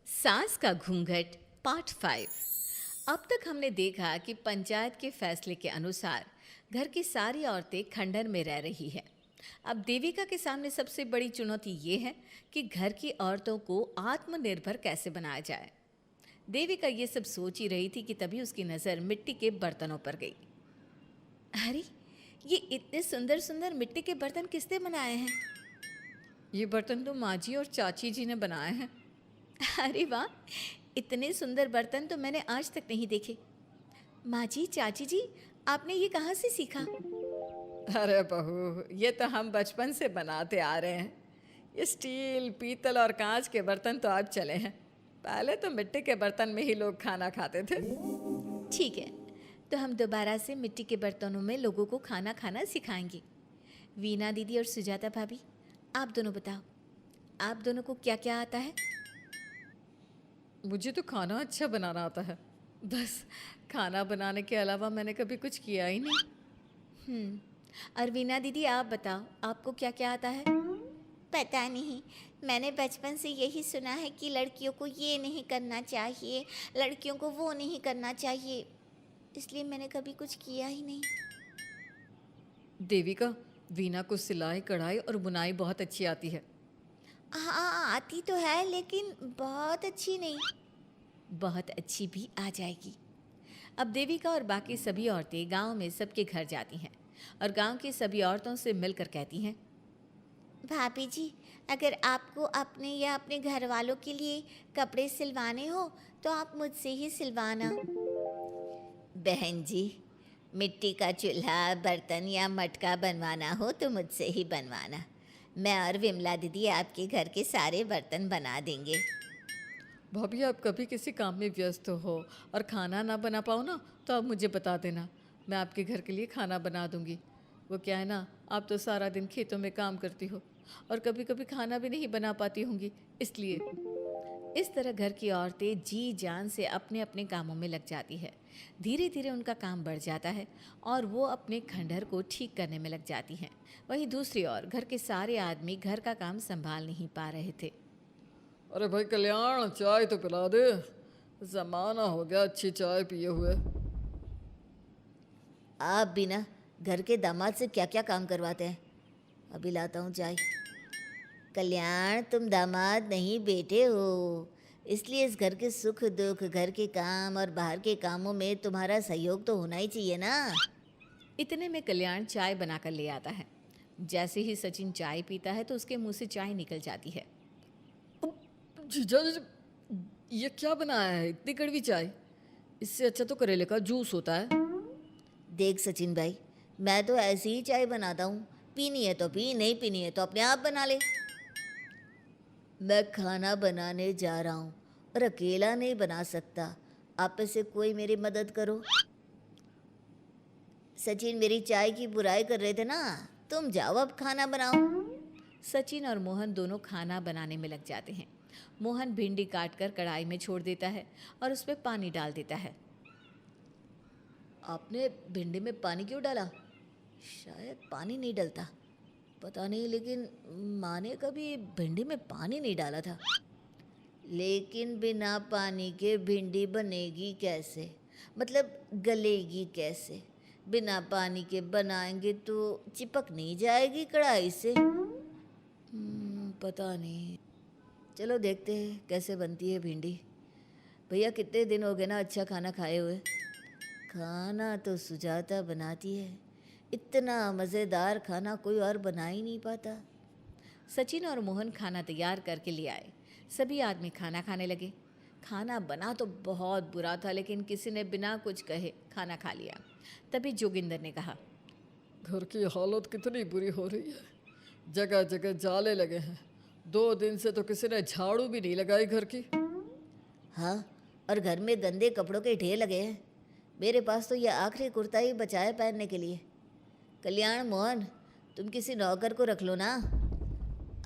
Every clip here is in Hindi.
सास का घूंघट पार्ट 5। अब तक हमने देखा कि पंचायत के फैसले के अनुसार घर की सारी औरतें खंडहर में रह रही हैं। अब देविका के सामने सबसे बड़ी चुनौती ये है कि घर की औरतों को आत्मनिर्भर कैसे बनाया जाए। देविका ये सब सोच ही रही थी कि तभी उसकी नज़र मिट्टी के बर्तनों पर गई। अरे, ये इतने सुंदर सुंदर मिट्टी के बर्तन किसने बनाए हैं? ये बर्तन तो माँ जी और चाची जी ने बनाए हैं। अरे वाह, इतने सुंदर बर्तन तो मैंने आज तक नहीं देखे। माँ जी, चाची जी, आपने ये कहाँ से सीखा? अरे बहू, ये तो हम बचपन से बनाते आ रहे हैं। ये स्टील, पीतल और कांच के बर्तन तो अब चले हैं। पहले तो मिट्टी के बर्तन में ही लोग खाना खाते थे। ठीक है, तो हम दोबारा से मिट्टी के बर्तनों में लोगों को खाना खाना सिखाएंगे। वीना दीदी और सुजाता भाभी, आप दोनों बताओ, आप दोनों को क्या क्या आता है? मुझे तो खाना अच्छा बनाना आता है। बस खाना बनाने के अलावा मैंने कभी कुछ किया ही नहीं। और वीना दीदी, आप बताओ, आपको क्या क्या आता है? पता नहीं, मैंने बचपन से यही सुना है कि लड़कियों को ये नहीं करना चाहिए, लड़कियों को वो नहीं करना चाहिए, इसलिए मैंने कभी कुछ किया ही नहीं। देविका, वीना को सिलाई, कढ़ाई और बुनाई बहुत अच्छी आती है। हाँ, आती तो है लेकिन बहुत अच्छी नहीं। बहुत अच्छी भी आ जाएगी। अब देविका और बाकी सभी औरतें गांव में सबके घर जाती हैं और गांव की सभी औरतों से मिलकर कहती हैं, भाभी जी, अगर आपको अपने या अपने घर वालों के लिए कपड़े सिलवाने हो तो आप मुझसे ही सिलवाना। बहन जी, मिट्टी का चूल्हा, बर्तन या मटका बनवाना हो तो मुझसे ही बनवाना। मैं और विमला दीदी आपके घर के सारे बर्तन बना देंगे। भाभी, आप कभी किसी काम में व्यस्त हो और खाना ना बना पाओ ना, तो आप मुझे बता देना, मैं आपके घर के लिए खाना बना दूंगी। वो क्या है ना, आप तो सारा दिन खेतों में काम करती हो और कभी कभी खाना भी नहीं बना पाती होंगी, इसलिए। इस तरह घर की औरतें जी जान से अपने अपने कामों में लग जाती है। धीरे धीरे उनका काम बढ़ जाता है और वो अपने खंडहर को ठीक करने में लग जाती हैं। वहीं दूसरी ओर घर के सारे आदमी घर का काम संभाल नहीं पा रहे थे। अरे भाई कल्याण, चाय तो पिला दे। जमाना हो गया अच्छी चाय पिए हुए। आप बिना घर के दामाद से क्या क्या काम करवाते हैं? अभी लाता हूँ चाय। कल्याण, तुम दामाद नहीं बेटे हो, इसलिए इस घर के सुख दुख, घर के काम और बाहर के कामों में तुम्हारा सहयोग तो होना ही चाहिए ना। इतने में कल्याण चाय बनाकर ले आता है। जैसे ही सचिन चाय पीता है तो उसके मुंह से चाय निकल जाती है। जीजा जी, ये क्या बनाया है, इतनी कड़वी चाय? इससे अच्छा तो करेले का जूस होता है। देख सचिन भाई, मैं तो ऐसी ही चाय बनाता हूँ, पीनी है तो पी, नहीं पीनी है तो अपने आप बना ले। मैं खाना बनाने जा रहा हूँ और अकेला नहीं बना सकता, आप में से कोई मेरी मदद करो। सचिन मेरी चाय की बुराई कर रहे थे ना, तुम जाओ अब खाना बनाओ। सचिन और मोहन दोनों खाना बनाने में लग जाते हैं। मोहन भिंडी काटकर कढ़ाई में छोड़ देता है और उस पर पानी डाल देता है। आपने भिंडी में पानी क्यों डाला? शायद पानी नहीं डलता, पता नहीं, लेकिन माँ ने कभी भिंडी में पानी नहीं डाला था। लेकिन बिना पानी के भिंडी बनेगी कैसे? मतलब गलेगी कैसे? बिना पानी के बनाएंगे तो चिपक नहीं जाएगी कढ़ाई से? पता नहीं, चलो देखते हैं कैसे बनती है भिंडी। भैया, कितने दिन हो गए ना अच्छा खाना खाए हुए। खाना तो सुजाता बनाती है, इतना मज़ेदार खाना कोई और बना ही नहीं पाता। सचिन और मोहन खाना तैयार करके ले आए। सभी आदमी खाना खाने लगे। खाना बना तो बहुत बुरा था, लेकिन किसी ने बिना कुछ कहे खाना खा लिया। तभी जोगिंदर ने कहा, घर की हालत कितनी बुरी हो रही है, जगह जगह जाले लगे हैं। 2 दिन से तो किसी ने झाड़ू भी नहीं लगाई घर की। हाँ, और घर में गंदे कपड़ों के ढेर लगे हैं। मेरे पास तो ये आखिरी कुर्ता ही बचा है पहनने के लिए। कल्याण, मोहन, तुम किसी नौकर को रख लो ना।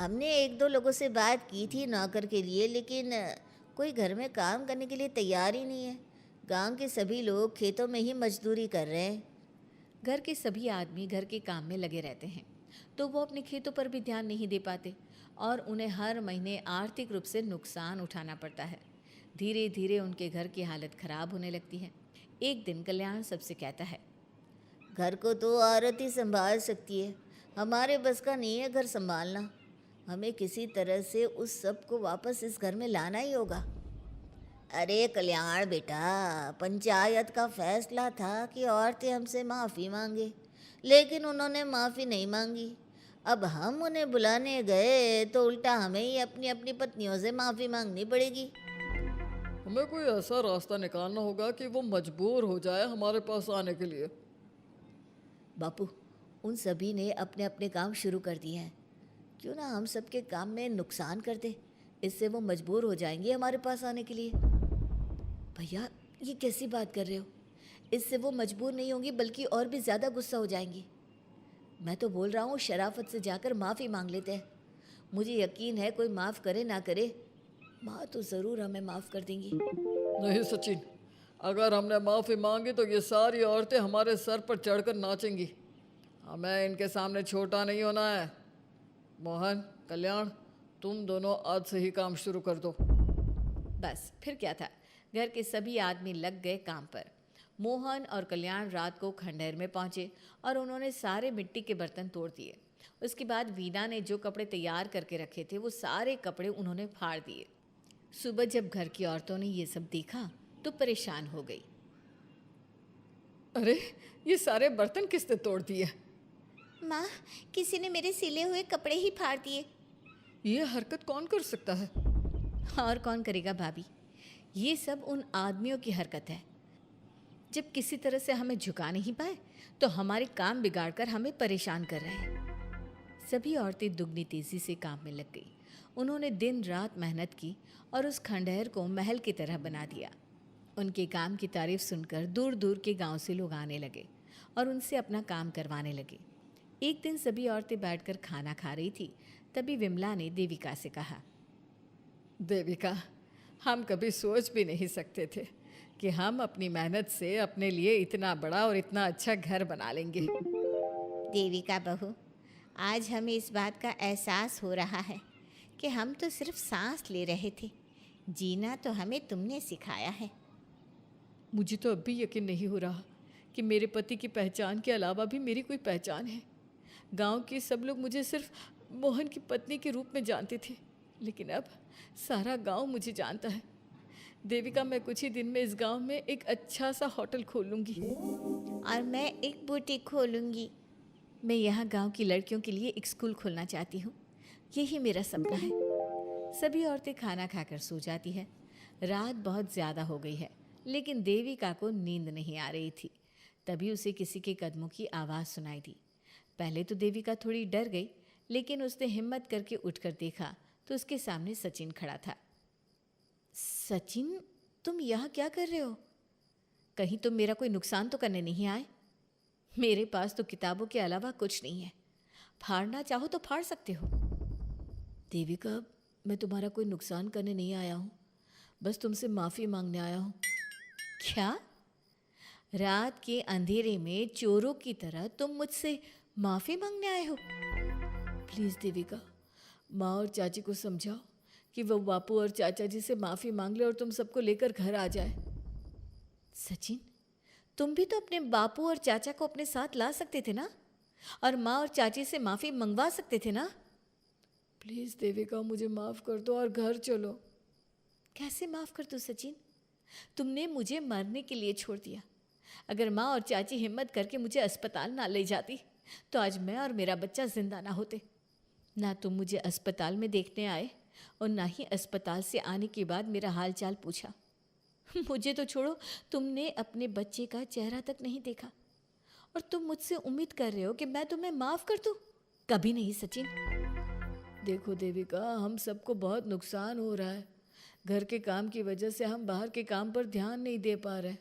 हमने एक दो लोगों से बात की थी नौकर के लिए, लेकिन कोई घर में काम करने के लिए तैयार ही नहीं है। गांव के सभी लोग खेतों में ही मजदूरी कर रहे हैं। घर के सभी आदमी घर के काम में लगे रहते हैं, तो वो अपने खेतों पर भी ध्यान नहीं दे पाते और उन्हें हर महीने आर्थिक रूप से नुकसान उठाना पड़ता है। धीरे धीरे उनके घर की हालत खराब होने लगती है। एक दिन कल्याण सबसे कहता है, घर को तो औरत ही संभाल सकती है, हमारे बस का नहीं है घर संभालना। हमें किसी तरह से उस सब को वापस इस घर में लाना ही होगा। अरे कल्याण बेटा, पंचायत का फैसला था कि औरतें हमसे माफ़ी मांगे, लेकिन उन्होंने माफ़ी नहीं मांगी। अब हम उन्हें बुलाने गए तो उल्टा हमें ही अपनी अपनी पत्नियों से माफ़ी मांगनी पड़ेगी। हमें कोई ऐसा रास्ता निकालना होगा कि वो मजबूर हो जाए हमारे पास आने के लिए। बापू, उन सभी ने अपने अपने काम शुरू कर दिए हैं, क्यों ना हम सबके काम में नुकसान कर दे, इससे वो मजबूर हो जाएंगे हमारे पास आने के लिए। भैया, ये कैसी बात कर रहे हो? इससे वो मजबूर नहीं होंगी बल्कि और भी ज़्यादा गुस्सा हो जाएंगी। मैं तो बोल रहा हूँ शराफत से जाकर माफ़ी मांग लेते हैं। मुझे यकीन है कोई माफ़ करे ना करे, माँ तो ज़रूर हमें माफ़ कर देंगी। नहीं सचिन, अगर हमने माफ़ी मांगी तो ये सारी औरतें हमारे सर पर चढ़कर नाचेंगी। हमें इनके सामने छोटा नहीं होना है। मोहन, कल्याण, तुम दोनों आज से ही काम शुरू कर दो। बस फिर क्या था, घर के सभी आदमी लग गए काम पर। मोहन और कल्याण रात को खंडहर में पहुंचे और उन्होंने सारे मिट्टी के बर्तन तोड़ दिए। उसके बाद वीना ने जो कपड़े तैयार करके रखे थे वो सारे कपड़े उन्होंने फाड़ दिए। सुबह जब घर की औरतों ने ये सब देखा तो परेशान हो गई। अरे, ये सारे बर्तन किसने तोड़ दिए? माँ, किसी ने मेरे सिले हुए कपड़े ही फाड़ दिए। ये हरकत कौन कर सकता है? और कौन करेगा भाभी, ये सब उन आदमियों की हरकत है। जब किसी तरह से हमें झुका नहीं पाए तो हमारे काम बिगाड़कर हमें परेशान कर रहे हैं। सभी औरतें दुगनी तेजी से काम में लग गई। उन्होंने दिन रात मेहनत की और उस खंडहर को महल की तरह बना दिया। उनके काम की तारीफ सुनकर दूर दूर के गांव से लोग आने लगे और उनसे अपना काम करवाने लगे। एक दिन सभी औरतें बैठकर खाना खा रही थी, तभी विमला ने देविका से कहा, देविका, हम कभी सोच भी नहीं सकते थे कि हम अपनी मेहनत से अपने लिए इतना बड़ा और इतना अच्छा घर बना लेंगे। देविका बहू, आज हमें इस बात का एहसास हो रहा है कि हम तो सिर्फ सांस ले रहे थे, जीना तो हमें तुमने सिखाया है। मुझे तो अब भी यकीन नहीं हो रहा कि मेरे पति की पहचान के अलावा भी मेरी कोई पहचान है। गांव के सब लोग मुझे सिर्फ मोहन की पत्नी के रूप में जानते थे, लेकिन अब सारा गांव मुझे जानता है। देविका, मैं कुछ ही दिन में इस गांव में एक अच्छा सा होटल खोलूंगी और मैं एक बुटीक खोलूंगी। मैं यहाँ गांव की लड़कियों के लिए एक स्कूल खोलना चाहती हूँ, यही मेरा सपना है। सभी औरतें खाना खाकर सो जाती है। रात बहुत ज़्यादा हो गई है, लेकिन देविका को नींद नहीं आ रही थी। तभी उसे किसी के कदमों की आवाज़ सुनाई दी। पहले तो देविका थोड़ी डर गई, लेकिन उसने हिम्मत करके उठकर देखा तो उसके सामने सचिन खड़ा था। सचिन, तुम यहाँ क्या कर रहे हो? कहीं तुम मेरा कोई नुकसान तो करने नहीं आए? मेरे पास तो किताबों के अलावा कुछ नहीं है, फाड़ना चाहो तो फाड़ सकते हो। देविका, मैं तुम्हारा कोई नुकसान करने नहीं आया हूँ, बस तुमसे माफ़ी मांगने आया हूँ। क्या? रात के अंधेरे में चोरों की तरह तुम मुझसे माफ़ी मांगने आए हो? प्लीज़ देविका, माँ और चाची को समझाओ कि वो बापू और चाचा जी से माफ़ी मांग ले और तुम सबको लेकर घर आ जाए। सचिन, तुम भी तो अपने बापू और चाचा को अपने साथ ला सकते थे ना, और माँ और चाची से माफ़ी मंगवा सकते थे ना। प्लीज़ देविका, मुझे माफ़ कर दो और घर चलो। कैसे माफ़ कर दूँ सचिन? तुमने मुझे मरने के लिए छोड़ दिया। अगर माँ और चाची हिम्मत करके मुझे अस्पताल ना ले जाती तो आज मैं और मेरा बच्चा जिंदा ना होते। ना तुम मुझे अस्पताल में देखने आए और ना ही अस्पताल से आने के बाद मेरा हाल चाल पूछा। मुझे तो छोड़ो, तुमने अपने बच्चे का चेहरा तक नहीं देखा और तुम मुझसे उम्मीद कर रहे हो कि मैं तुम्हें माफ़ कर दूँ? कभी नहीं सचिन। देखो देविका, हम सबको बहुत नुकसान हो रहा है। घर के काम की वजह से हम बाहर के काम पर ध्यान नहीं दे पा रहे।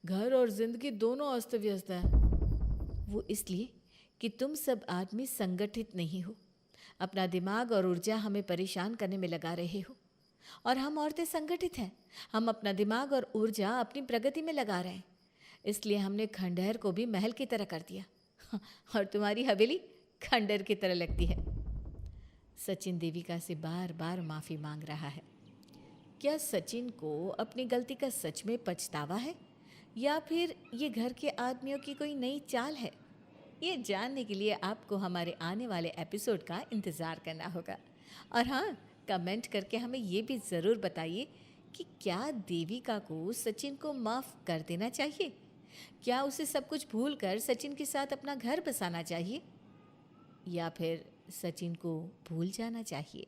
घर और जिंदगी दोनों अस्त व्यस्त हैं। वो इसलिए कि तुम सब आदमी संगठित नहीं हो, अपना दिमाग और ऊर्जा हमें परेशान करने में लगा रहे हो। और हम औरतें संगठित हैं, हम अपना दिमाग और ऊर्जा अपनी प्रगति में लगा रहे हैं। इसलिए हमने खंडहर को भी महल की तरह कर दिया और तुम्हारी हवेली खंडहर की तरह लगती है। सचिन देविका से बार बार माफ़ी मांग रहा है। क्या सचिन को अपनी गलती का सच में पछतावा है, या फिर ये घर के आदमियों की कोई नई चाल है? ये जानने के लिए आपको हमारे आने वाले एपिसोड का इंतज़ार करना होगा। और हाँ, कमेंट करके हमें ये भी ज़रूर बताइए कि क्या देविका को सचिन को माफ़ कर देना चाहिए? क्या उसे सब कुछ भूलकर सचिन के साथ अपना घर बसाना चाहिए, या फिर सचिन को भूल जाना चाहिए?